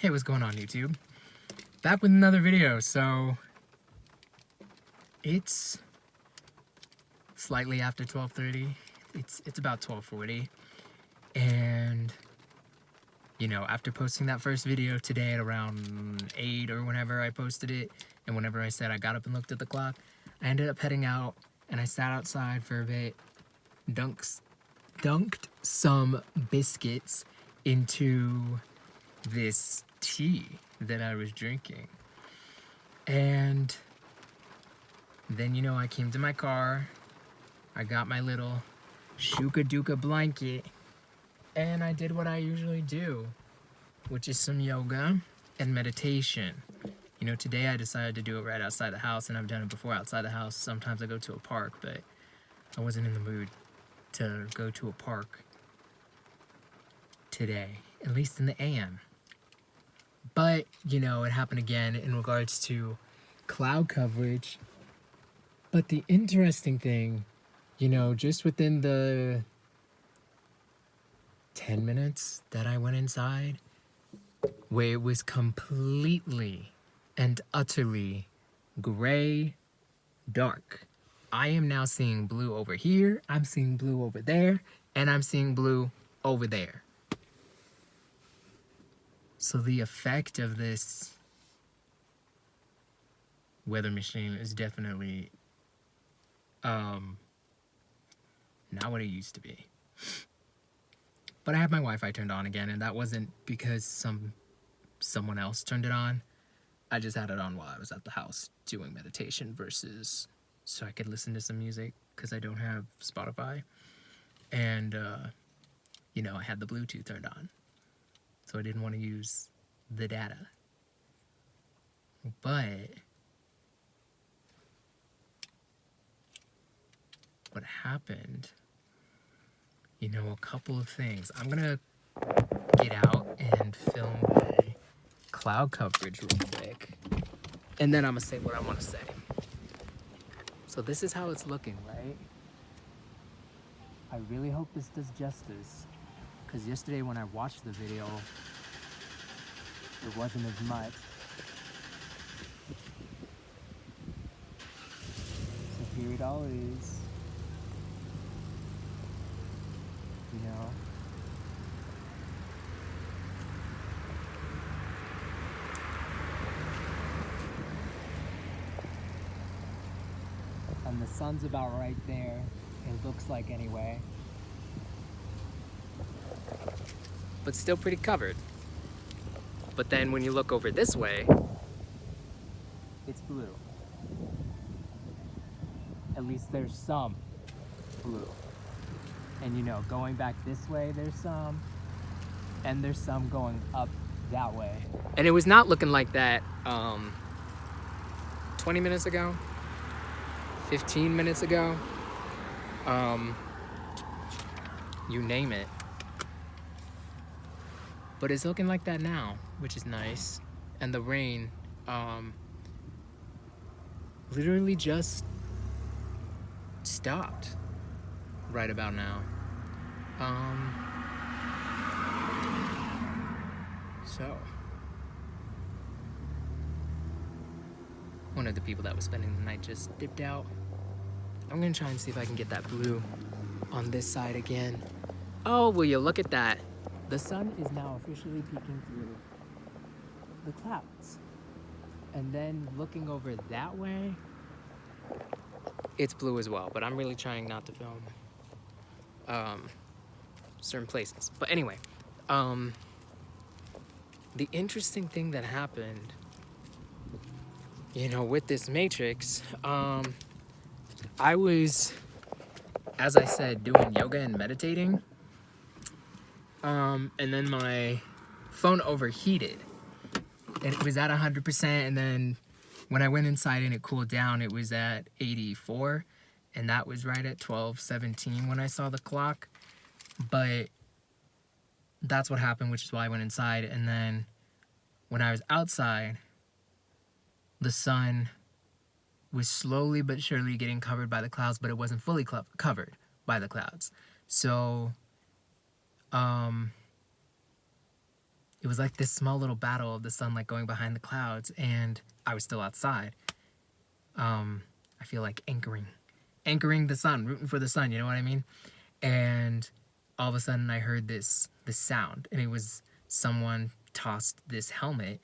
Hey, what's going on, YouTube? Back with another video. So it's slightly after 12:30. It's about 12:40, and you know, after posting that first video today at around 8 or whenever I posted it, and whenever I said I got up and looked at the clock, I ended up heading out and I sat outside for a bit, dunked some biscuits into this tea that I was drinking. And then, you know, I came to my car, I got my little Shuka Duka blanket, and I did what I usually do, which is some yoga and meditation. You know, today I decided to do it right outside the house, and I've done it before outside the house. Sometimes I go to a park, but I wasn't in the mood to go to a park today, at least in the AM. But, you know, it happened again in regards to cloud coverage. But the interesting thing, you know, just within the 10 minutes that I went inside, where it was completely and utterly gray, dark. I am now seeing blue over here, I'm seeing blue over there, and I'm seeing blue over there. So the effect of this weather machine is definitely not what it used to be. But I had my Wi-Fi turned on again, and that wasn't because someone else turned it on. I just had it on while I was at the house doing meditation versus so I could listen to some music because I don't have Spotify. And, you know, I had the Bluetooth turned on, so I didn't want to use the data. But what happened, you know, a couple of things. I'm gonna get out and film a cloud coverage real quick, and then I'm gonna say what I want to say. So this is how it's looking, right? I really hope this does justice, because yesterday when I watched the video, it wasn't as much. So here it all is. You know? And the sun's about right there, it looks like anyway. But still pretty covered. But then when you look over this way, it's blue. At least there's some blue. And you know, going back this way, there's some, and there's some going up that way. And it was not looking like that 20 minutes ago, 15 minutes ago, you name it. But it's looking like that now, which is nice. And the rain literally just stopped right about now. So one of the people that was spending the night just dipped out. I'm gonna try and see if I can get that blue on this side again. Oh, will you look at that? The sun is now officially peeking through the clouds. And then looking over that way, it's blue as well, but I'm really trying not to film certain places. But anyway, the interesting thing that happened, you know, with this matrix, I was, as I said, doing yoga and meditating, and then my phone overheated, and it was at 100%, and then when I went inside and it cooled down, it was at 84, and that was right at 12:17 when I saw the clock. But that's what happened, which is why I went inside. And then when I was outside, the sun was slowly but surely getting covered by the clouds, but it wasn't fully covered by the clouds. So it was like this small little battle of the sun like going behind the clouds, and I was still outside. I feel like anchoring the sun, rooting for the sun, you know what I mean? And all of a sudden I heard this sound, and it was someone tossed this helmet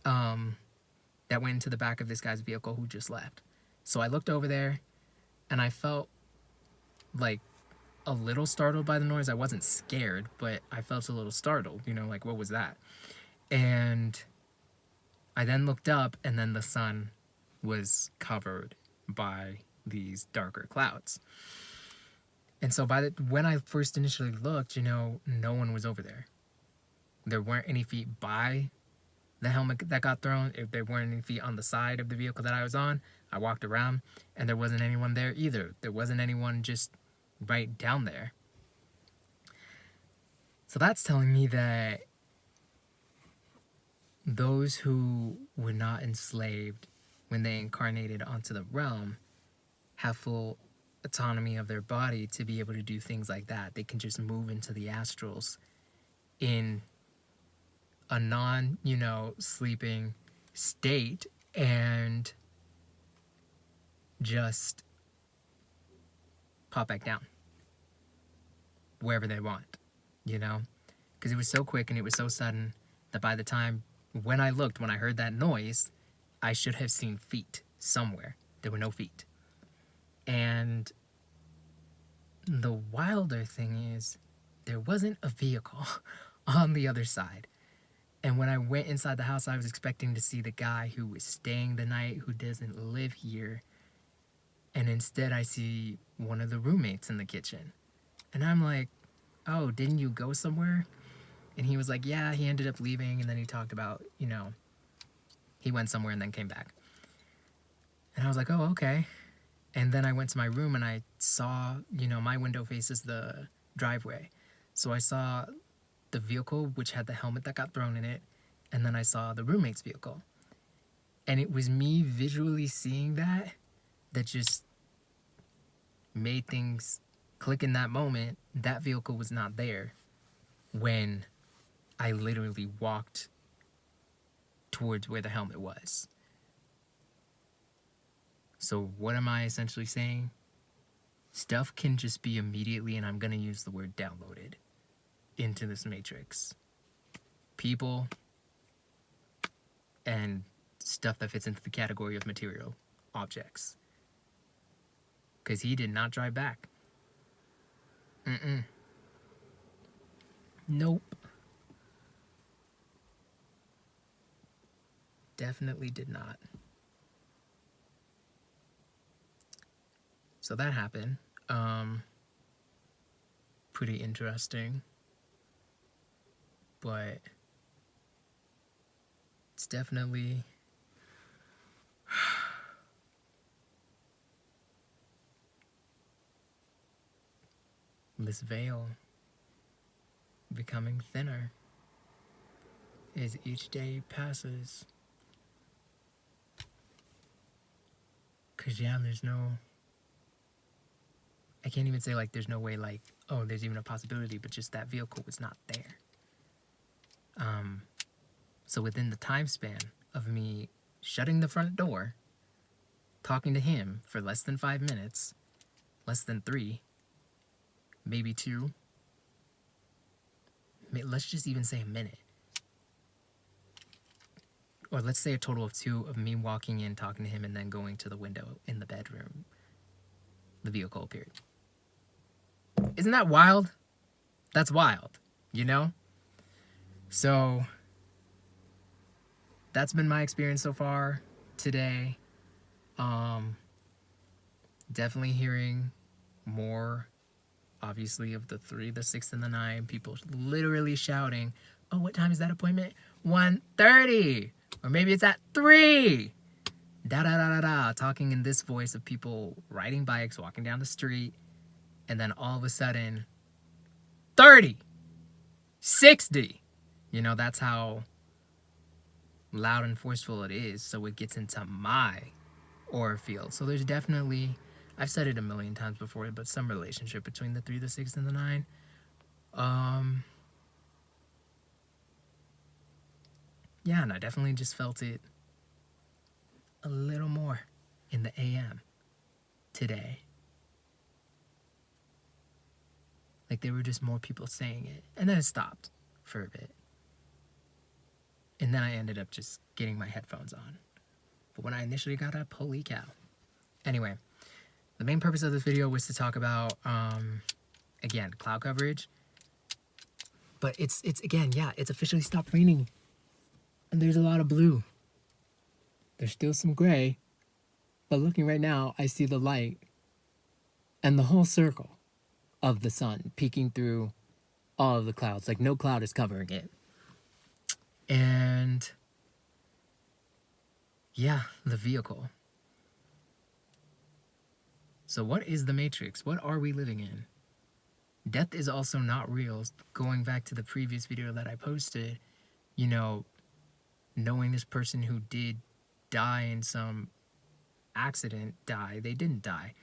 that went into the back of this guy's vehicle who just left. So I looked over there, and I felt like a little startled by the noise. I wasn't scared, but I felt a little startled, you know, like, what was that? And I then looked up, and then the sun was covered by these darker clouds. And so when I first initially looked, you know, no one was over there. There weren't any feet by the helmet that got thrown. If there weren't any feet on the side of the vehicle that I was on, I walked around, and there wasn't anyone there either. There wasn't anyone just right down there. So that's telling me that those who were not enslaved when they incarnated onto the realm have full autonomy of their body to be able to do things like that. They can just move into the astrals in a non, you know, sleeping state and just pop back down wherever they want, you know? Because it was so quick and it was so sudden that by the time when I heard that noise, I should have seen feet somewhere. There were no feet. And the wilder thing is, there wasn't a vehicle on the other side. And when I went inside the house, I was expecting to see the guy who was staying the night, who doesn't live here. And instead, I see one of the roommates in the kitchen. And I'm like, oh, didn't you go somewhere? And he was like, yeah, he ended up leaving. And then he talked about, you know, he went somewhere and then came back. And I was like, oh, okay. And then I went to my room and I saw, you know, my window faces the driveway. So I saw the vehicle, which had the helmet that got thrown in it. And then I saw the roommate's vehicle. And it was me visually seeing that just made things click in that moment. That vehicle was not there when I literally walked towards where the helmet was. So what am I essentially saying? Stuff can just be immediately, and I'm going to use the word downloaded, into this matrix. People and stuff that fits into the category of material objects. Because he did not drive back. Nope. Definitely did not. So that happened. Pretty interesting. But it's definitely this veil becoming thinner as each day passes. 'Cause yeah, I can't even say like there's no way like, oh, there's even a possibility, but just that vehicle was not there. So within the time span of me shutting the front door, talking to him for less than 5 minutes, less than 3, maybe 2, let's just even say a minute. Or let's say a total of 2 of me walking in, talking to him, and then going to the window in the bedroom. The vehicle appeared. Isn't that wild? That's wild, you know? So that's been my experience so far today. Definitely hearing more, obviously, of the 3, the 6, and the 9. People literally shouting, oh, what time is that appointment? 1:30. Or maybe it's at 3. Da-da-da-da-da. Talking in this voice of people riding bikes, walking down the street. And then all of a sudden, 30. 60. You know, that's how loud and forceful it is. So it gets into my aura field. So there's definitely, I've said it a million times before, but some relationship between the 3, the 6, and the 9. Yeah, and I definitely just felt it a little more in the AM today. Like there were just more people saying it. And then it stopped for a bit. And then I ended up just getting my headphones on. But when I initially got up, holy cow. Anyway, the main purpose of this video was to talk about, again, cloud coverage. But it's again, yeah, it's officially stopped raining. And there's a lot of blue. There's still some gray. But looking right now, I see the light and the whole circle of the sun peeking through all of the clouds. Like no cloud is covering it. And yeah, the vehicle. So what is the Matrix? What are we living in? Death is also not real. Going back to the previous video that I posted, you know, knowing this person who did die in some accident they didn't die.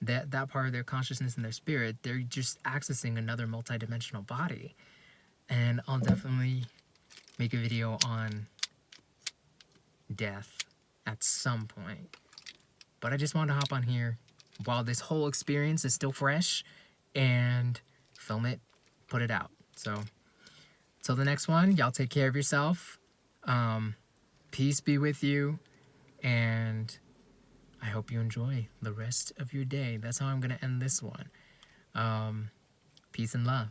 That part of their consciousness and their spirit, they're just accessing another multidimensional body. And I'll definitely make a video on death at some point. But I just wanted to hop on here while this whole experience is still fresh and film it, put it out. So till the next one, y'all take care of yourself. Peace be with you, and I hope you enjoy the rest of your day. That's how I'm gonna end this one. Peace and love.